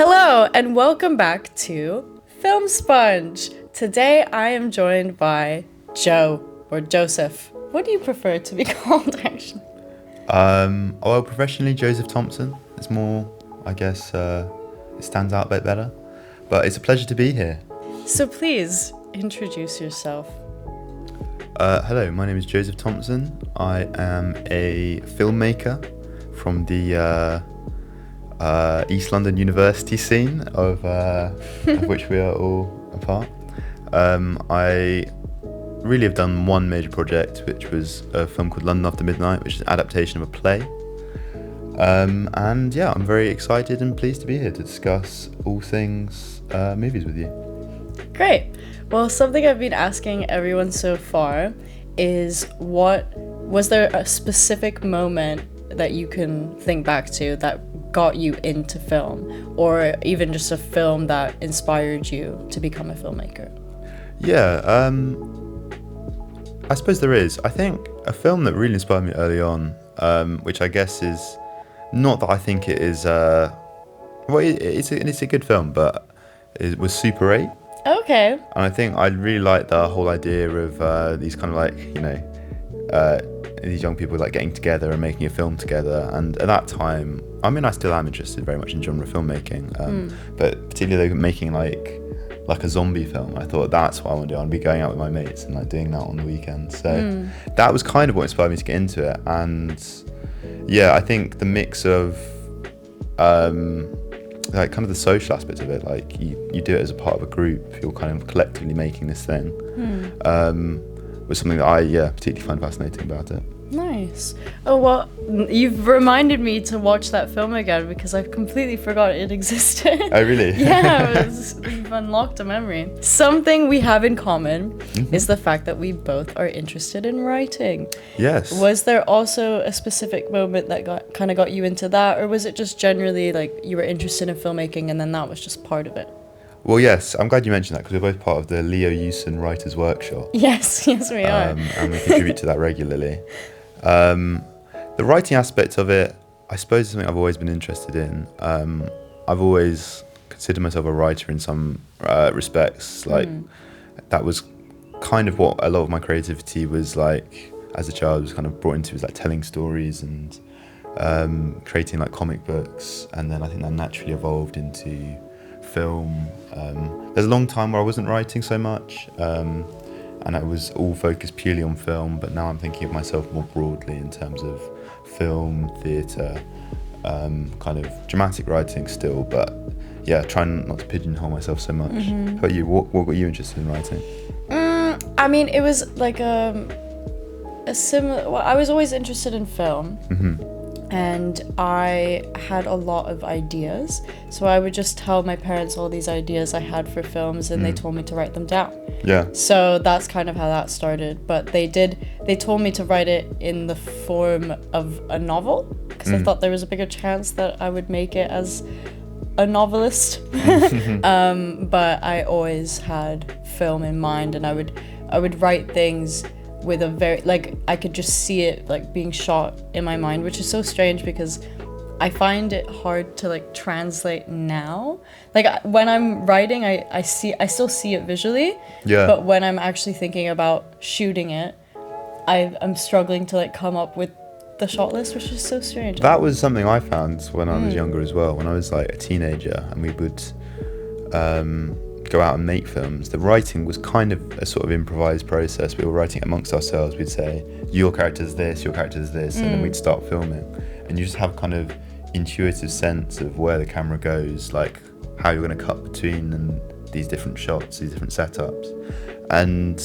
Hello and welcome back to Film Sponge. Today I am joined by Joe or Joseph. What do you prefer to be called actually? Well, professionally, Josef Thompson. It's more, I guess, it stands out a bit better. But it's a pleasure to be here. So please introduce yourself. Hello, my name is Josef Thompson. I am a filmmaker from the East London University scene of which we are all a part. I really have done one major project, which was a film called London After Midnight, which is an adaptation of a play. And yeah, I'm very excited and pleased to be here to discuss all things movies with you. Great. Well, something I've been asking everyone so far is was there a specific moment that you can think back to that got you into film, or even just a film that inspired you to become a filmmaker? Yeah, I suppose there is. I think a film that really inspired me early on, which I guess is not that I think it is. It's a good film, but it was Super 8. Okay. And I think I really like the whole idea of these kind of like, these young people like getting together and making a film together. And at that time, I mean, I still am interested very much in genre filmmaking, but particularly making like a zombie film. I thought that's what I want to do. I want to be going out with my mates and like doing that on the weekend. So that was kind of what inspired me to get into it. And yeah, I think the mix of like kind of the social aspect of it, like you do it as a part of a group, you're kind of collectively making this thing, was something that I particularly find fascinating about it. Nice. Oh, well, you've reminded me to watch that film again because I completely forgot it existed. Oh, really? Yeah, you've unlocked a memory. Something we have in common is the fact that we both are interested in writing. Yes. Was there also a specific moment that got you into that, or was it just generally like you were interested in filmmaking and then that was just part of it? Well, yes, I'm glad you mentioned that because we're both part of the Leo Yusen Writers Workshop. Yes, we are. And we contribute to that regularly. The writing aspect of it, I suppose, is something I've always been interested in. I've always considered myself a writer in some respects. Like that was kind of what a lot of my creativity was like as a child. Was kind of brought into, was like telling stories and creating like comic books, and then I think that naturally evolved into film. There's a long time where I wasn't writing so much. And I was all focused purely on film, but now I'm thinking of myself more broadly in terms of film, theatre, kind of dramatic writing still, but yeah, trying not to pigeonhole myself so much. How about you? What got you interested in writing? I mean, it was like a similar. Well, I was always interested in film, and I had a lot of ideas. So I would just tell my parents all these ideas I had for films, and they told me to write them down. Yeah. So that's kind of how that started. But they told me to write it in the form of a novel, because I thought there was a bigger chance that I would make it as a novelist. But I always had film in mind, and I would write things with a very, like, I could just see it like being shot in my mind, which is so strange because I find it hard to like translate now. Like when I'm writing, I still see it visually. Yeah. But when I'm actually thinking about shooting it, I'm struggling to like come up with the shot list, which is so strange. That was something I found when I was younger as well. When I was like a teenager and we would go out and make films, the writing was kind of a sort of improvised process. We were writing amongst ourselves. We'd say, your character's this, your character's this, and then we'd start filming. And you just have kind of intuitive sense of where the camera goes, like how you're going to cut between these different shots, these different setups. And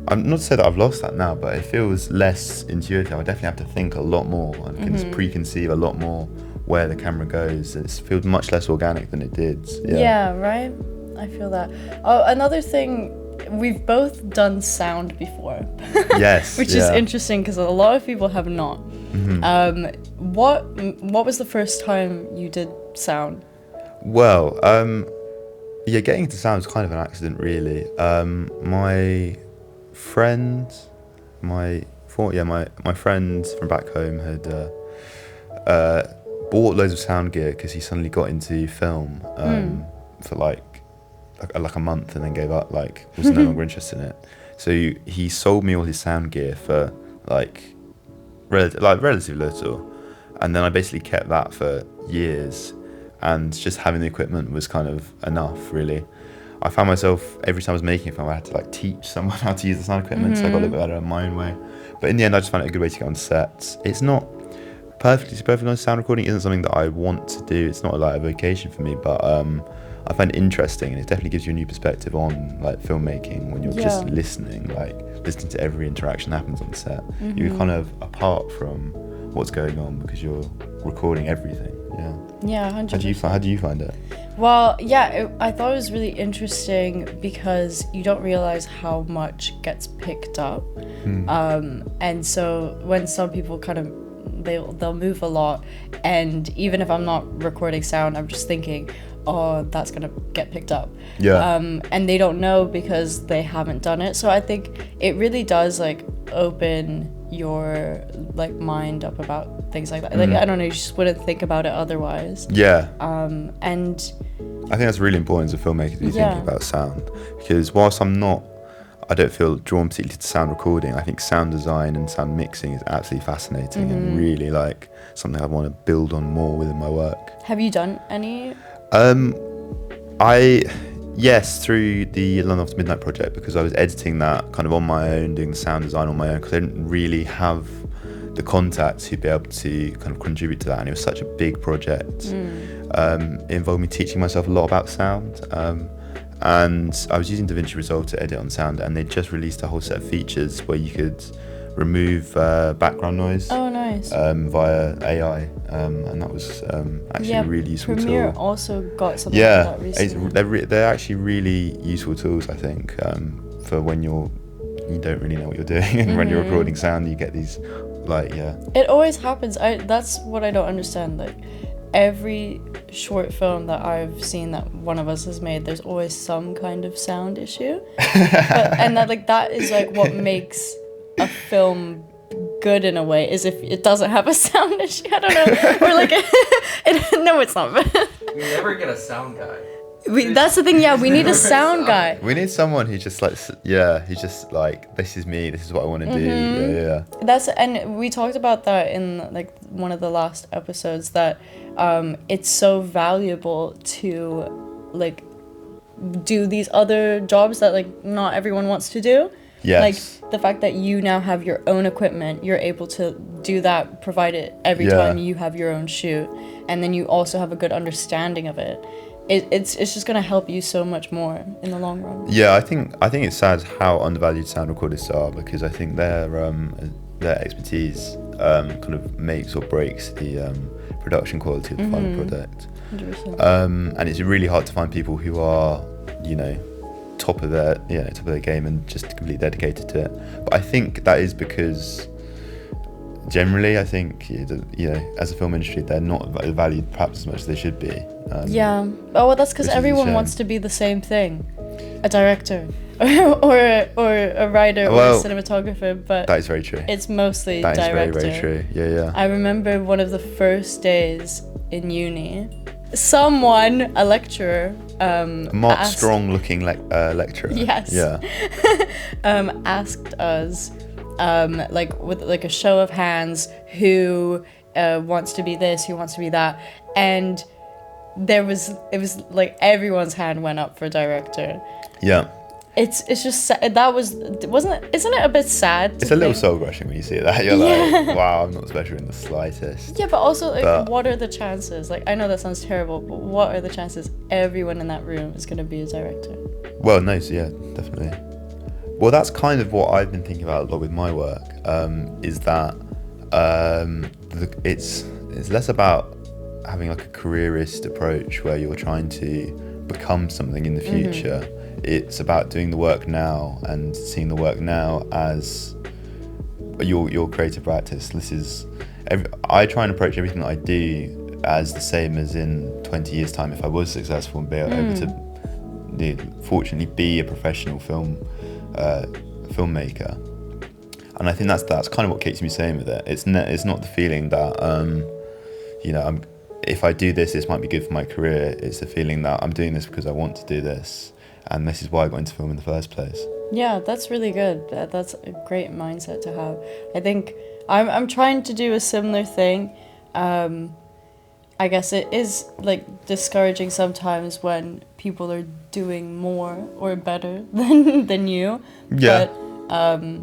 I'm not to say that I've lost that now, but it feels less intuitive. I definitely have to think a lot more and can preconceive a lot more where the camera goes. It feels much less organic than it did. Yeah, right? I feel that. Oh, another thing, we've both done sound before. Yes. Which is interesting because a lot of people have not. What was the first time you did sound? Well, getting into sound was kind of an accident, really. My friend from back home had bought bought loads of sound gear because he suddenly got into film for like a month and then gave up, like was no longer interested in it. So he sold me all his sound gear for like relatively little, and then I basically kept that for years, and just having the equipment was kind of enough, really. I found myself, every time I was making a film, I had to like teach someone how to use the sound equipment, so I got a little bit better in my own way. But in the end, I just found it a good way to get on sets. It's not perfectly nice. Sound recording isn't something that I want to do. It's not like a vocation for me, but I find it interesting, and it definitely gives you a new perspective on like filmmaking when you're just listening to every interaction that happens on the set. You're kind of apart from what's going on because you're recording everything. Yeah, 100%. How do you find it? Well, yeah, I thought it was really interesting because you don't realize how much gets picked up. And so when some people kind of they'll move a lot, and even if I'm not recording sound, I'm just thinking, oh, that's gonna get picked up. And they don't know because they haven't done it. So I think it really does like open your like mind up about things like that. Like I don't know, you just wouldn't think about it otherwise. And I think that's really important as a filmmaker to be thinking about sound, because whilst I don't feel drawn particularly to sound recording, I think sound design and sound mixing is absolutely fascinating and really like something I want to build on more within my work. Have you done any? Yes, through the London After Midnight project, because I was editing that kind of on my own, doing the sound design on my own, because I didn't really have the contacts who'd be able to kind of contribute to that, and it was such a big project. It involved me teaching myself a lot about sound, and I was using DaVinci Resolve to edit on sound, and they just released a whole set of features where you could remove background noise via AI, and that was actually a really useful Premiere tool. also got something like that recently. They're actually really useful tools, I think, for when you don't really know what you're doing, and when you're recording sound, you get these It always happens. That's what I don't understand. Like every short film that I've seen that one of us has made, there's always some kind of sound issue, and that is like what makes a film good in a way, is if it doesn't have a sound issue. I don't know, or like no, it's not. We never get a sound guy. That's the thing. Yeah, we need a sound guy. We need someone who just like, who's just like, this is me, this is what I want to do. And we talked about that in like one of the last episodes, that it's so valuable to like do these other jobs that like not everyone wants to do. Like the fact that you now have your own equipment, you're able to do that, provided every time you have your own shoot, and then you also have a good understanding of it. It's just gonna help you so much more in the long run. I think it's sad how undervalued sound recordists are, because I think their expertise kind of makes or breaks the production quality of the final product. 100%. And it's really hard to find people who are top of their game and just completely dedicated to it. But I think that is because generally, I think as a film industry, they're not valued perhaps as much as they should be. That's because everyone wants to be the same thing, a director or a writer or a cinematographer. But that is very true. It's mostly that director. That is very, very true. I remember one of the first days in uni, a lecturer, Mark Strong looking lecturer. Yes. Yeah. Asked us, with like a show of hands, who wants to be this, who wants to be that, and it was like everyone's hand went up for director. Yeah. It's just isn't it a bit sad? It's a little soul crushing when you see that. You're like, wow, I'm not special in the slightest. Yeah, but also what are the chances? Like, I know that sounds terrible, but what are the chances everyone in that room is going to be a director? Well, no, so yeah, definitely. Well, that's kind of what I've been thinking about a lot with my work. Is that it's less about having like a careerist approach where you're trying to become something in the future. It's about doing the work now and seeing the work now as your creative practice. I try and approach everything that I do as the same as in 20 years' time if I was successful and be able to fortunately be a professional filmmaker. And I think that's kind of what keeps me sane with it. It's not the feeling that if I do this, this might be good for my career. It's the feeling that I'm doing this because I want to do this, and this is why I got into film in the first place. Yeah, that's really good. That's a great mindset to have. I think I'm trying to do a similar thing. I guess it is like discouraging sometimes when people are doing more or better than you. Yeah. But,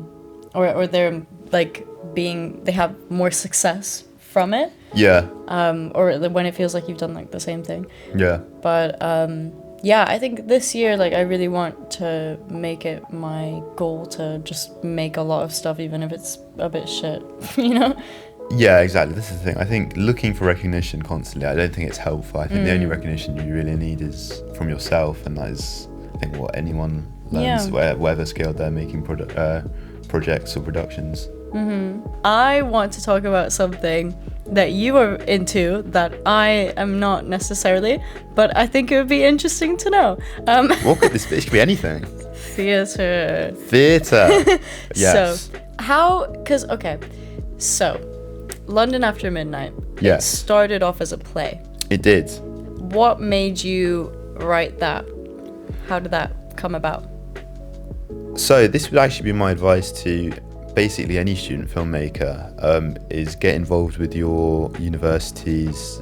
or they're like they have more success from it. Yeah. Or when it feels like you've done like the same thing. Yeah. But yeah, I think this year, like, I really want to make it my goal to just make a lot of stuff, even if it's a bit shit, you know? Yeah, exactly. This is the thing. I think looking for recognition constantly, I don't think it's helpful. I think the only recognition you really need is from yourself, and that is, I think, what anyone learns, whatever scale they're making projects or productions. I want to talk about something that you are into that I am not necessarily, but I think it would be interesting to know. What could this be? It could be anything. Theatre. Yes. So London After Midnight. Yes. It started off as a play. It did. What made you write that? How did that come about? So this would actually be my advice to basically any student filmmaker, is get involved with your university's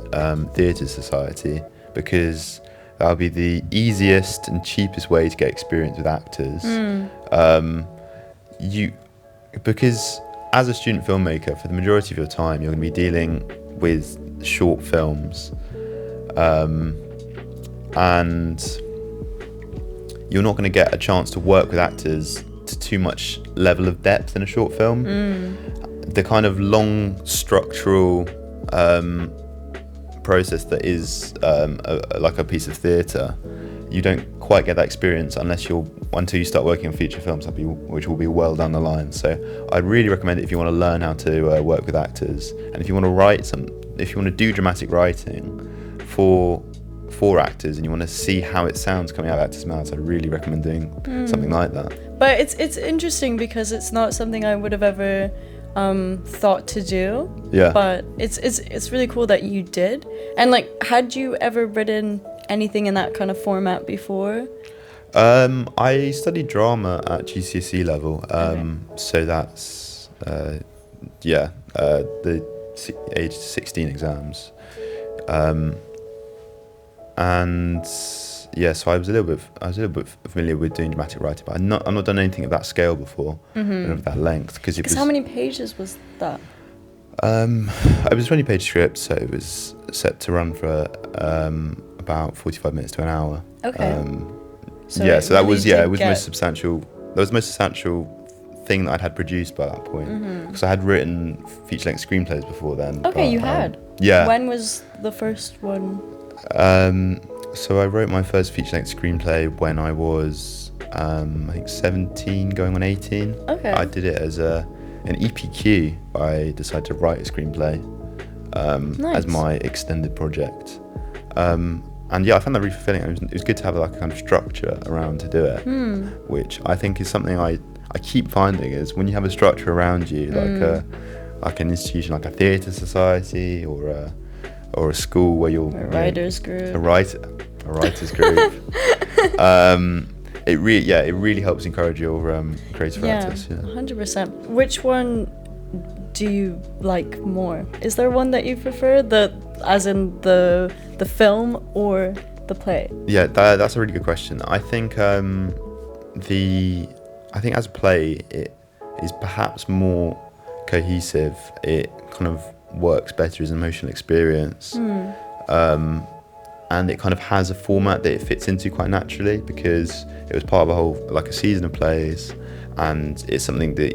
theatre society, because that'll be the easiest and cheapest way to get experience with actors. Because as a student filmmaker, for the majority of your time, you're going to be dealing with short films, and you're not going to get a chance to work with actors to too much level of depth in a short film. The kind of long structural process that is like a piece of theatre, you don't quite get that experience until you start working on feature films, which will be well down the line. So I'd really recommend it if you want to learn how to work with actors, and if you want to if you want to do dramatic writing for actors, and you want to see how it sounds coming out of actors' mouths, I really recommend doing something like that. But it's interesting because it's not something I would have ever thought to do. Yeah. But it's really cool that you did. And like, had you ever written anything in that kind of format before? I studied drama at GCSE level. So that's the age 16 exams. And yeah, so I was a little bit familiar with doing dramatic writing, but I've not done anything of that scale before, and of that length. Because how many pages was that? It was a 20-page script, so it was set to run for about 45 minutes to an hour. Okay. So that was it was the most substantial. That was the most substantial thing that I'd had produced by that point, because I had written feature-length screenplays before then. Okay, but, you had. Yeah. When was the first one? So I wrote my first feature-length screenplay when I was, I think 17, going on 18. Okay. I did it as an EPQ. I decided to write a screenplay as my extended project. And yeah, I found that really fulfilling. It was good to have like a kind of structure around to do it, which I think is something I keep finding is when you have a structure around you, like an institution, like a theatre society or a school where you're a writers group. A writers group. It really helps encourage your creative practice. Yeah, 100%. Which one do you like more? Is there one that you prefer, as in the film or the play? Yeah, that's a really good question. I think as a play, it is perhaps more cohesive. It kind of works better as an emotional experience, and it kind of has a format that it fits into quite naturally, because it was part of a season of plays, and it's something that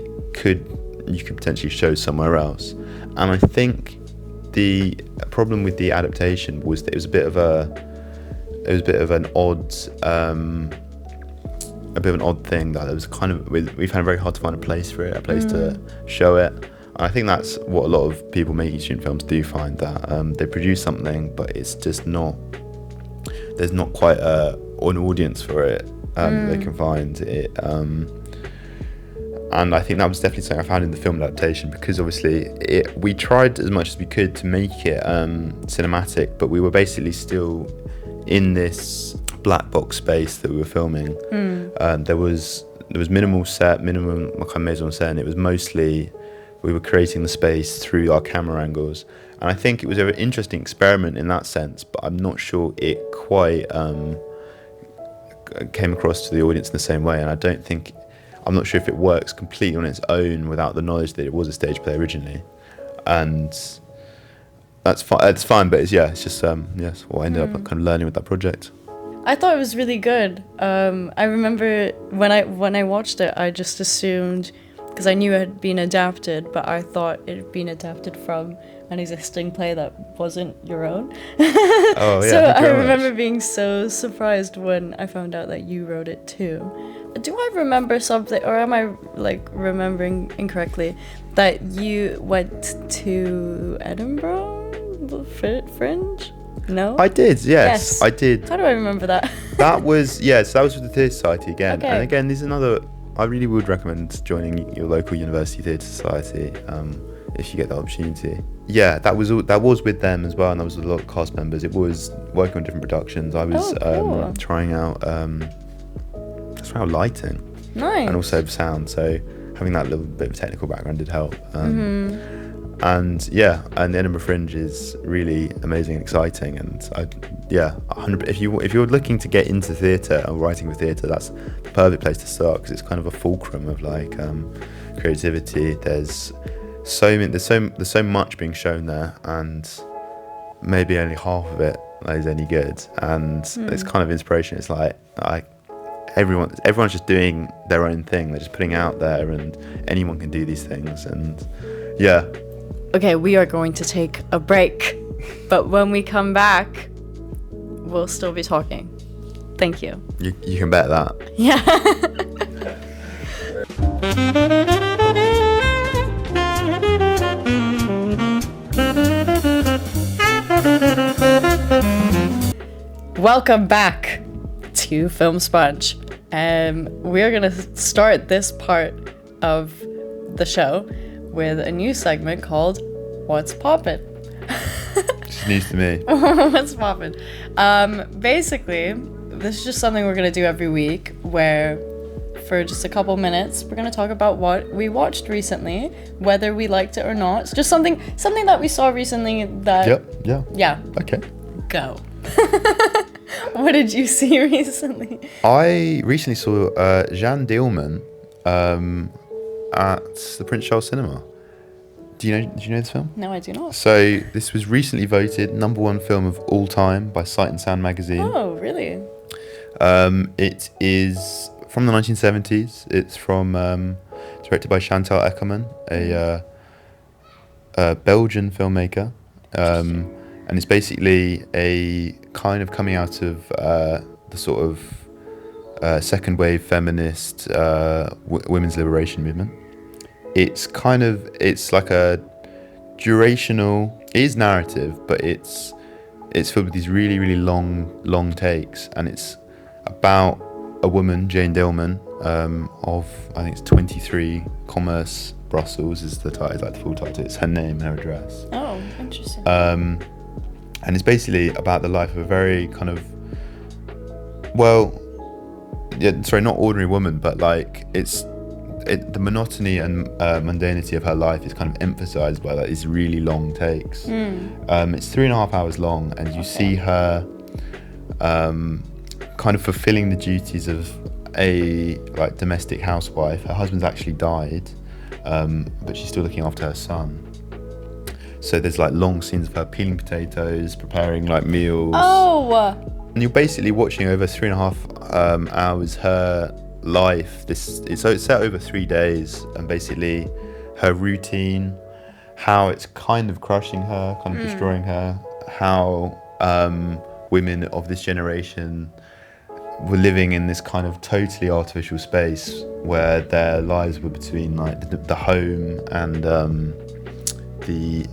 you could potentially show somewhere else. And I think the problem with the adaptation was that it was a bit of an odd thing, that it was kind of, we found it very hard to find a place for it, a place to show it. And I think that's what a lot of people making student films do find, that they produce something, but it's just not, there's not quite an audience for it that they can find it. and I think that was definitely something I found in the film adaptation, because obviously we tried as much as we could to make it cinematic, but we were basically still in this black box space that we were filming. There was minimal set, minimum kind of mise en scène. It was mostly we were creating the space through our camera angles, and I think it was an interesting experiment in that sense, but I'm not sure it quite came across to the audience in the same way, and I'm not sure if it works completely on its own without the knowledge that it was a stage play originally, and that's fine. It's fine, but it's just yes, what I ended up kind of learning with that project. I thought it was really good. I remember when I watched it, I just assumed, because I knew it had been adapted, but I thought it had been adapted from an existing play that wasn't your own. Oh yeah. So thank you I very remember much. being so surprised when I found out that you wrote it too. Do I remember something, or am I like remembering incorrectly, that you went to Edinburgh Fringe? No? I did, yes. I did. How do I remember that? That was, so that was with the Theatre Society again. Okay. And again, there's another, I really would recommend joining your local university theatre society if you get the opportunity. Yeah, that was with them as well, and there was a lot of cast members. It was working on different productions. I was cool. trying out lighting. Nice. And also sound, so having that little bit of technical background did help. And the Edinburgh Fringe is really amazing and exciting, and 100. If you're looking to get into theatre or writing for theatre, that's the perfect place to start, because it's kind of a fulcrum of like creativity. There's so much being shown there, and maybe only half of it is any good, and it's kind of inspiration. It's like everyone's just doing their own thing. They're just putting it out there, and anyone can do these things, and yeah. Okay, we are going to take a break, but when we come back, we'll still be talking. Thank you. You can bet that. Yeah. Welcome back to Film Sponge. We're gonna start this part of the show with a new segment called What's Poppin'? It's news to me. What's poppin'? Basically, this is just something we're gonna do every week, where for just a couple minutes we're gonna talk about what we watched recently, whether we liked it or not. It's just something that we saw recently that. Yep. Yeah. Okay. Go. What did you see recently? I recently saw Jeanne Dielman at the Prince Charles Cinema. Do you know this film? No, I do not. So this was recently voted #1 film of all time by Sight and Sound magazine. Oh, really? It is from the 1970s. It's from directed by Chantal Eckermann, a Belgian filmmaker, and it's basically a kind of coming out of the sort of second wave feminist women's liberation movement. It's like a durational, it is narrative, but it's filled with these really, really long takes, and it's about a woman, Jane Dielman, of, I think it's 23 Commerce Brussels is the title, like the full title. It's her name and her address. Oh, interesting. And it's basically about the life of a very kind of, not ordinary woman, but like the monotony and mundanity of her life is kind of emphasized by like these really long takes. It's 3.5 hours long, and you see her kind of fulfilling the duties of a like domestic housewife. Her husband's actually died, but she's still looking after her son. So there's like long scenes of her peeling potatoes, preparing like meals. Oh! And you're basically watching over 3.5 hours her life. So it's set over 3 days, and basically her routine, how it's kind of crushing her, kind of destroying her, how women of this generation were living in this kind of totally artificial space where their lives were between like the home and the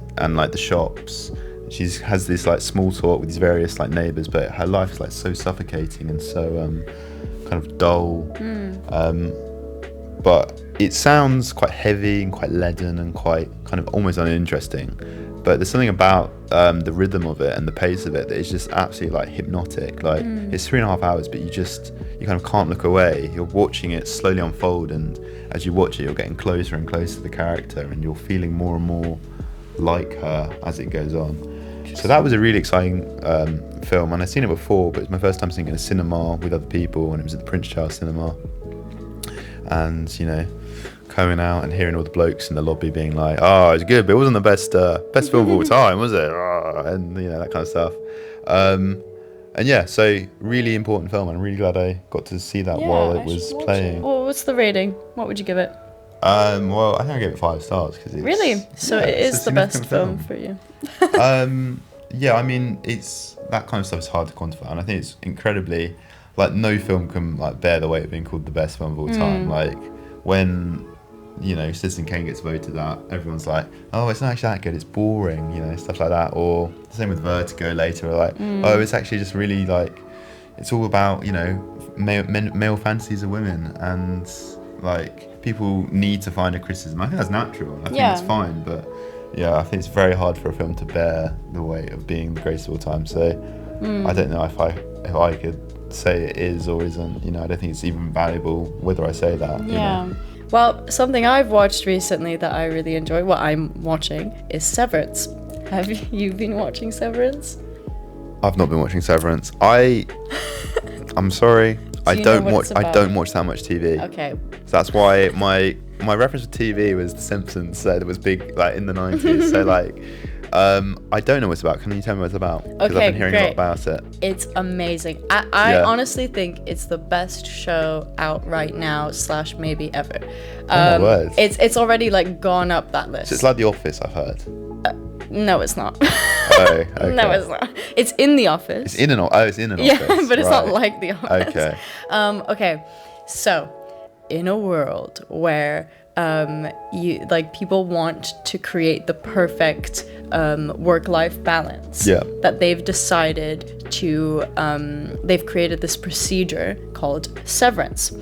shops. She has this like small talk with these various like neighbours, but her life is like so suffocating and so kind of dull. But it sounds quite heavy and quite leaden and quite kind of almost uninteresting, but there's something about the rhythm of it and the pace of it that is just absolutely like hypnotic. Like it's 3.5 hours, but you kind of can't look away. You're watching it slowly unfold, and as you watch it, you're getting closer and closer to the character, and you're feeling more and more like her as it goes on. So that was a really exciting film, and I'd seen it before, but it was my first time seeing it in a cinema with other people, and it was at the Prince Charles Cinema. And coming out and hearing all the blokes in the lobby being like, "Oh, it's good, but it wasn't the best film of all time, was it?" And that kind of stuff. And yeah, so really important film. I'm really glad I got to see that while it was playing. Well, what's the rating? What would you give it? Well, I think I gave it 5 stars because it's really. So it is the best film for you. Yeah, I mean, it's that kind of stuff is hard to quantify, and I think it's incredibly like no film can like bear the weight of being called the best film of all time. Like when Citizen Kane gets voted out, everyone's like, oh, it's not actually that good, it's boring, stuff like that. Or the same with Vertigo later, or like, oh, it's actually just really like, it's all about male fantasies of women, and like people need to find a criticism. I think that's natural. I think it's fine, but yeah, I think it's very hard for a film to bear the weight of being the greatest of all time. So I don't know if I could say it is or isn't. I don't think it's even valuable whether I say that. Yeah. Well, something I've watched recently that I really enjoy, what I'm watching, is Severance. Have you been watching Severance? I've not been watching Severance. I'm sorry. I don't watch that much TV. Okay. So that's why my reference to TV was The Simpsons, so it was big like in the 90s. So like I don't know what it's about. Can you tell me what it's about? Because I've been hearing a lot about it. It's amazing. I honestly think it's the best show out right now / maybe ever. Oh my word. It's already like gone up that list. So it's like The Office, I've heard. No, it's not. Oh, okay. No, it's not. It's in The Office. It's in an office. Yeah, but it's not like The Office. Okay. Okay. So, in a world where people want to create the perfect work-life balance, that they've decided to they've created this procedure called severance.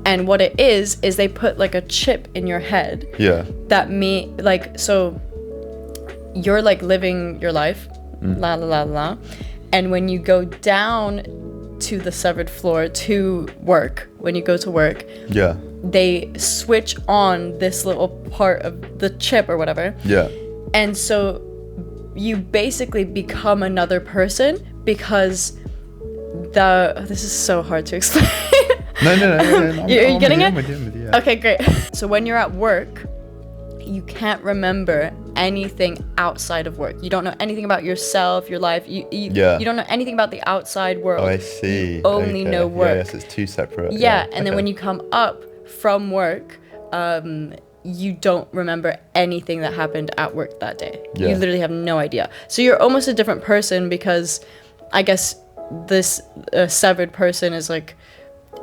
And what it is they put like a chip in your head. Yeah. So you're like living your life, la la la la, and when you go down to the severed floor to work, when you go to work, they switch on this little part of the chip or whatever. Yeah. And so you basically become another person because this is so hard to explain. No. You're getting it? Yeah. Okay, great. So when you're at work, you can't remember anything outside of work. You don't know anything about yourself, your life. You don't know anything about the outside world. Oh, I see. You only know work. Yeah, yes, it's two separate. Yeah, and then when you come up from work, you don't remember anything that happened at work that day. Yeah. You literally have no idea. So you're almost a different person because I guess this severed person is like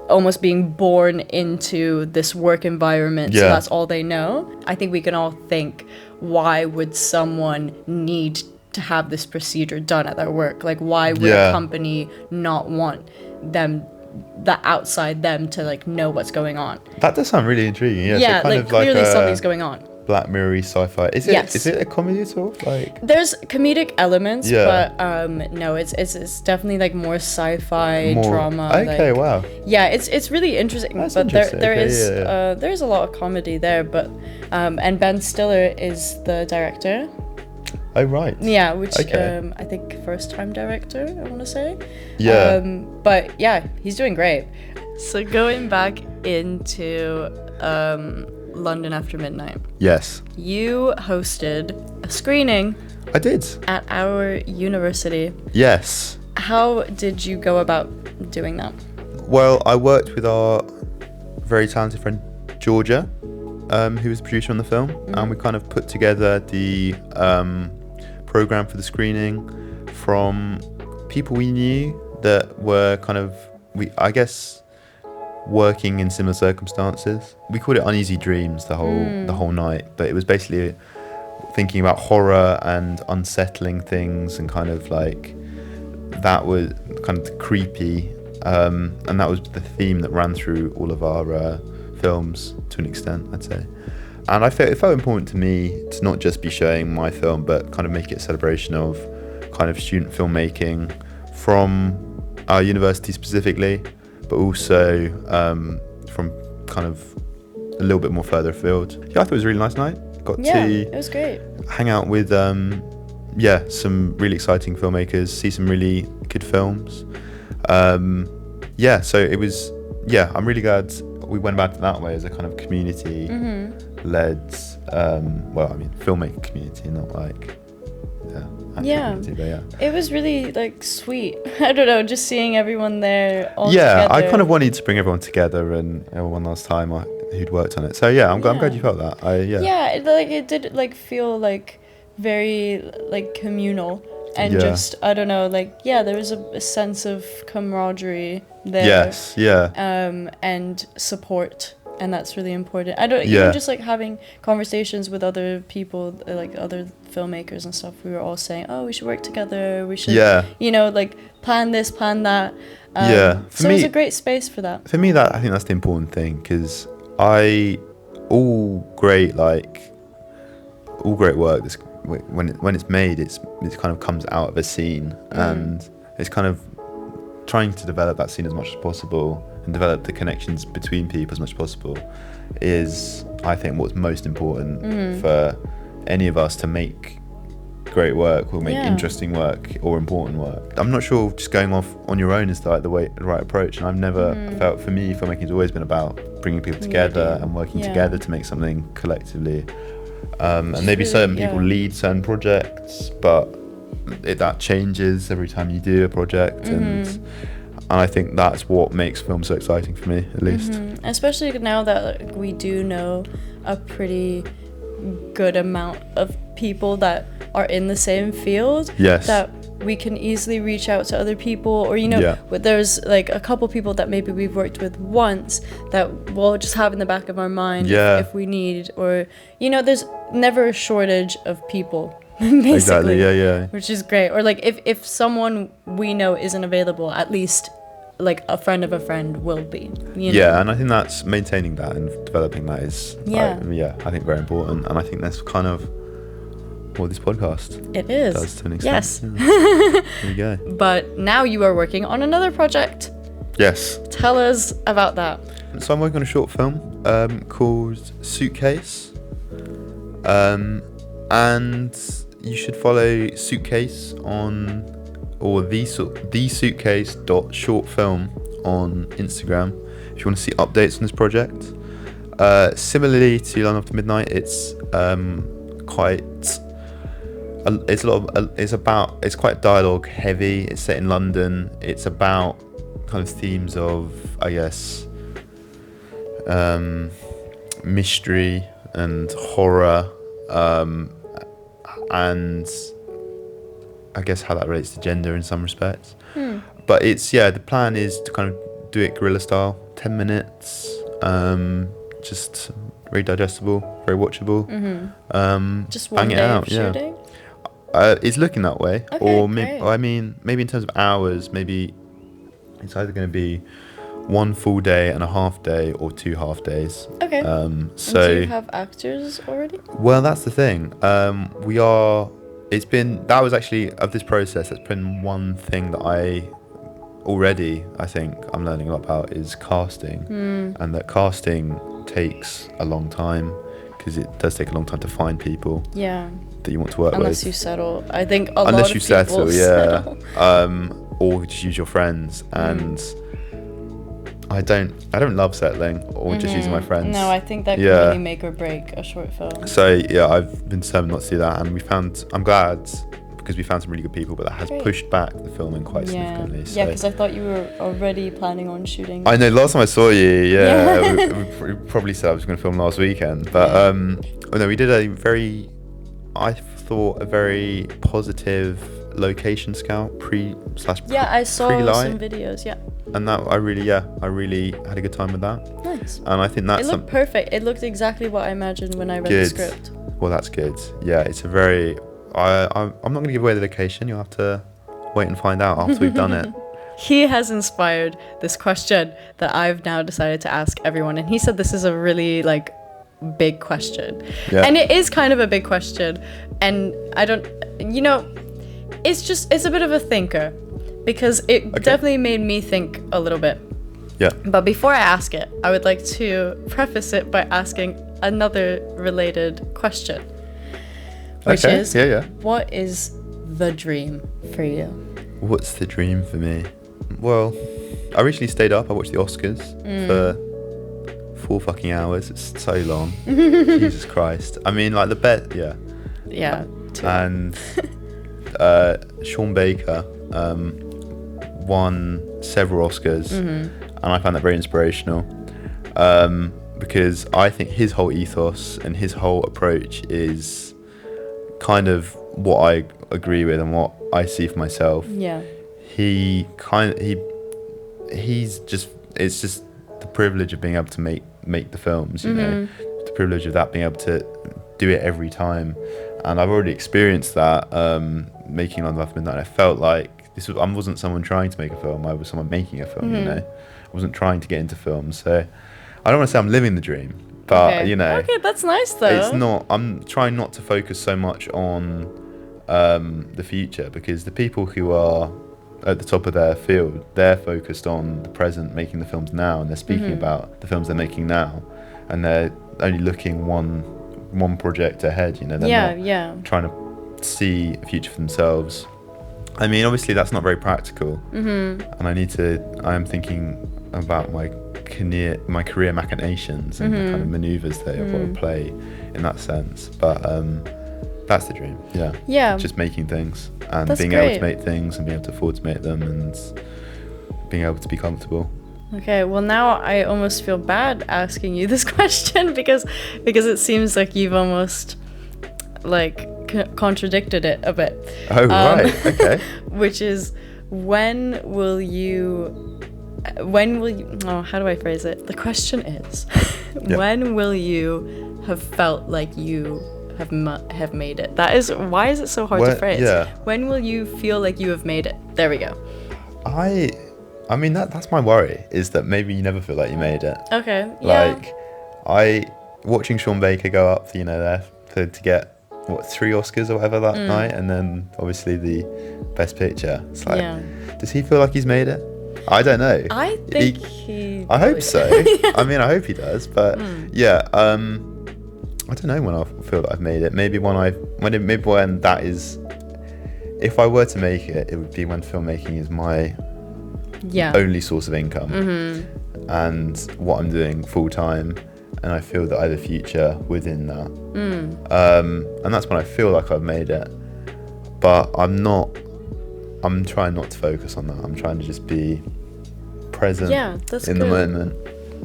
almost being born into this work environment, so that's all they know. I think we can all think, why would someone need to have this procedure done at their work? Like, why would a company not want the outside them to like know what's going on? That does sound really intriguing. Yeah, so like clearly something's going on. Black Mirror-y sci-fi. Is it a comedy at all? Like, there's comedic elements, but no, it's definitely like more sci-fi drama. Okay, wow. Yeah, it's really interesting. That's but interesting. There's a lot of comedy there, but and Ben Stiller is the director. Oh right. Yeah, which I think first-time director, I want to say. Yeah. But yeah, he's doing great. So going back into London After Midnight. Yes. You hosted a screening. I did. At our university. Yes. How did you go about doing that? Well, I worked with our very talented friend Georgia, who was the producer on the film, and we kind of put together the program for the screening from people we knew that were kind of, working in similar circumstances. We called it Uneasy Dreams the whole night, but it was basically thinking about horror and unsettling things, and kind of like that was kind of creepy, and that was the theme that ran through all of our films to an extent, I'd say. And it felt important to me to not just be showing my film, but kind of make it a celebration of kind of student filmmaking from our university specifically, but also from kind of a little bit more further afield. Yeah, I thought it was a really nice night. It was great. Hang out with some really exciting filmmakers, see some really good films. So it was, I'm really glad we went about it that way as a kind of community-led, filmmaking community, not like, community, but It was really like sweet. I don't know, just seeing everyone there all together. I kind of wanted to bring everyone together and everyone last time who'd worked on it. So I'm glad you felt that. It did like feel like very like communal. And just, I don't know, like, there was a sense of camaraderie there. Yes, and support. And that's really important. Even just like having conversations with other people, like other filmmakers and stuff, we were all saying, oh, we should work together. We should, like plan this, plan that. So it was a great space for that. For me, I think that's the important thing, because all great work that's when it's made, it kind of comes out of a scene, and it's kind of trying to develop that scene as much as possible and develop the connections between people as much as possible is, I think, what's most important for any of us to make great work or make interesting work or important work. I'm not sure just going off on your own is the right approach, and I've never felt, for me, filmmaking's always been about bringing people together and working together to make something collectively. And maybe certain people lead certain projects, but that changes every time you do a project, and I think that's what makes film so exciting for me, at least. Especially now that we do know a pretty good amount of people that are in the same field, that we can easily reach out to other people, or there's like a couple people that maybe we've worked with once that we'll just have in the back of our mind if we need, or there's never a shortage of people basically. Exactly, which is great. Or like if someone we know isn't available, at least like a friend of a friend will be, and I think that's maintaining that and developing that is I think very important, and I think that's kind of what this podcast does to an extent. Yes. There you go. But now you are working on another project. Yes. Tell us about that. So I'm working on a short film called Suitcase, and you should follow Suitcase on, or the suitcase.shortfilm on Instagram if you want to see updates on this project. Similarly to Line After Midnight, it's it's quite dialogue heavy. It's set in London. It's about kind of themes of, I guess, mystery and horror, and I guess how that relates to gender in some respects. But it's the plan is to kind of do it guerrilla style, 10 minutes, just very digestible, very watchable. Just one day of shooting? It's looking that way. Okay, or maybe in terms of hours, maybe it's either going to be one full day and a half day, or 2 half days. Okay. So do you have actors already? Well, that's the thing. That was actually, of this process, that's been one thing that I think I'm learning a lot about, is casting. And that casting takes a long time, because it does take a long time to find people that you want to work with. Unless you settle. I think a lot of people settle. Or just use your friends. And I don't love settling or just using my friends. No, I think that can really make or break a short film. So I've been determined not to do that, and I'm glad, because we found some really good people, but that has pushed back the filming quite significantly. So. Yeah, because I thought you were already planning on shooting. I know, last time I saw you, we probably said I was going to film last weekend, but we did a very positive location scout I saw pre-light. some videos, And that I really had a good time with that. Nice. And I think that's it looked perfect. It looked exactly what I imagined when I read the script. Well, that's good. Yeah, it's a very. I'm not going to give away the location. You'll have to wait and find out after we've done it. he has inspired this question that I've now decided to ask everyone. And he said this is a really like big question. Yeah. And it is kind of a big question. And I don't, it's a bit of a thinker because it definitely made me think a little bit. Yeah. But before I ask it, I would like to preface it by asking another related question. Which is, what is the dream for you? What's the dream for me? Well, I recently stayed up. I watched the Oscars for 4 fucking hours. It's so long. Jesus Christ. I mean, like Yeah. Too. And Sean Baker won several Oscars, and I found that very inspirational because I think his whole ethos and his whole approach is kind of what I agree with and what I see for myself. Yeah. It's just the privilege of being able to make the films, you know, the privilege of that being able to do it every time. And I've already experienced that making London After Midnight. I felt like I wasn't someone trying to make a film, I was someone making a film, you know. I wasn't trying to get into films. So I don't want to say I'm living the dream, but Okay, that's nice though. It's not. I'm trying not to focus so much on the future, because the people who are at the top of their field, they're focused on the present, making the films now, and they're speaking about the films they're making now, and they're only looking one project ahead. You know, they're not trying to see a future for themselves. I mean, obviously that's not very practical, and I am thinking about my career machinations and the kind of maneuvers that I've got to play in that sense. But that's the dream. Yeah. Just making things and that's being great. able to make things and being able to afford to make them and being able to be comfortable. Okay, well now I almost feel bad asking you this question because it seems like you've almost like contradicted it a bit. Oh, right. Okay. Which is, when will you how do I phrase it? The question is, when will you have felt like you have made it? Why is it so hard to phrase? Yeah. When will you feel like you have made it? There we go. I mean, that's my worry, is that maybe you never feel like you made it. Okay. Yeah. Like, watching Sean Baker go up, there to get 3 Oscars or whatever that night, and then obviously the Best Picture. It's like, does he feel like he's made it? I don't know. I think he I hope so. I mean, I hope he does, but I don't know when I'll feel that I've made it. Maybe when that is, if I were to make it, it would be when filmmaking is my only source of income, and what I'm doing full time, and I feel that I have a future within that. And that's when I feel like I've made it. But I'm trying not to focus on that. I'm trying to just be present in the moment.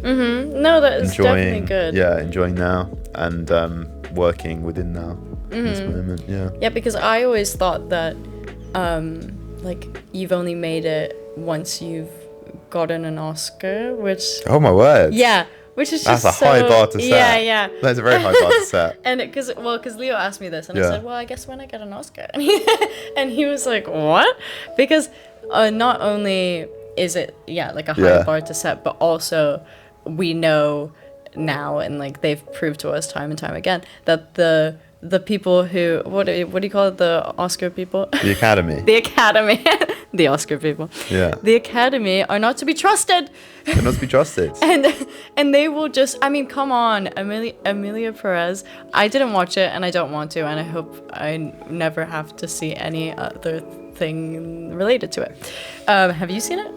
No, that is definitely good. Yeah, enjoying now and working within now in this moment. Yeah, because I always thought that like you've only made it once you've gotten an Oscar, which oh my word, which is just that's a high bar to set. That's a very high bar to set. And because Leo asked me this, and I said, well, I guess when I get an Oscar, and he was like, what? Because not only is it like a high bar to set, but also we know now, and like they've proved to us time and time again, that the people who what do you call it, the Oscar people, the Academy the Oscar people, the Academy are not to be trusted. They're not to be trusted. and they will just, I mean, come on, Emilia Perez. I didn't watch it, and I don't want to, and I hope I never have to see any other thing related to it. Have you seen it?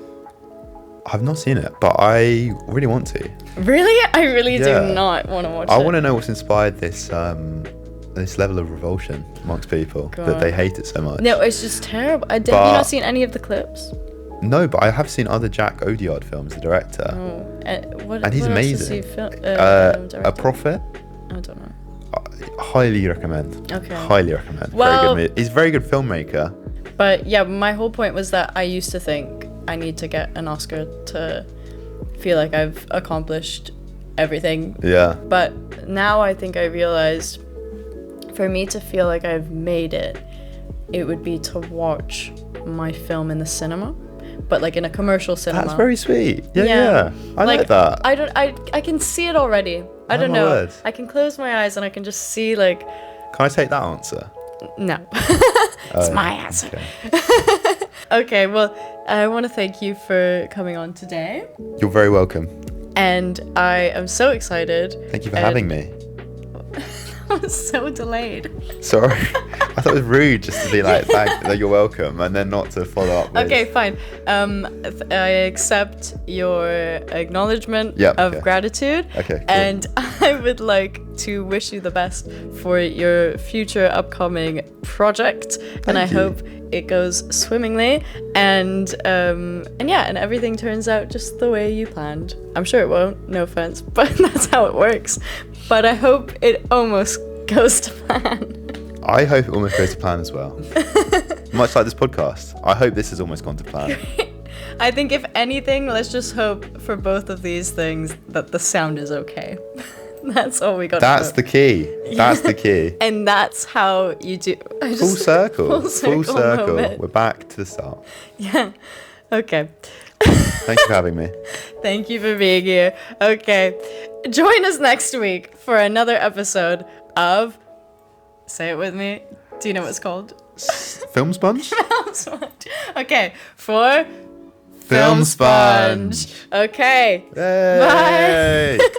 I've not seen it, but I really want to. Really? I really do not want to watch it. I want to know what's inspired this level of revulsion amongst people, that they hate it so much. No, it's just terrible. Have you not seen any of the clips? No, but I have seen other Jack Audiard films, the director. Oh, and he's amazing. A Prophet? I don't know. Highly recommend. Okay. Highly recommend. Well, very good. He's a very good filmmaker. But my whole point was that I used to think I need to get an Oscar to feel like I've accomplished everything. Yeah. But now I think I realized, for me to feel like I've made it, it would be to watch my film in the cinema, but like in a commercial cinema. That's very sweet. Yeah. I like that. I can see it already. I don't my know. word. I can close my eyes and I can just see like, Can I take that answer? no. It's my answer. Okay. Okay, well, I want to thank you for coming on today. You're very welcome. And I am so excited. Thank you for having me. I was so delayed. Sorry. I thought it was rude just to be like, thank that you're welcome, and then not to follow up with. Okay, fine. I accept your acknowledgement Yep, of okay. gratitude. Okay, cool. And I would like to wish you the best for your future upcoming project. And I Thank you. hope it goes swimmingly and everything turns out just the way you planned. I'm sure it won't, no offense, but that's how it works. But I hope it almost goes to plan. I hope it almost goes to plan as well. Much like this podcast. I hope this has almost gone to plan. I think if anything, let's just hope for both of these things that the sound is okay. That's all we got. That's the key. That's the key. And that's how you do. Full circle. Full circle moment. We're back to the start. Yeah. Okay. Thank you for having me. Thank you for being here. Okay. Join us next week for another episode of. Say it with me. Do you know what it's called? Film Sponge? Okay. For Film Sponge. Okay. Yay. Bye.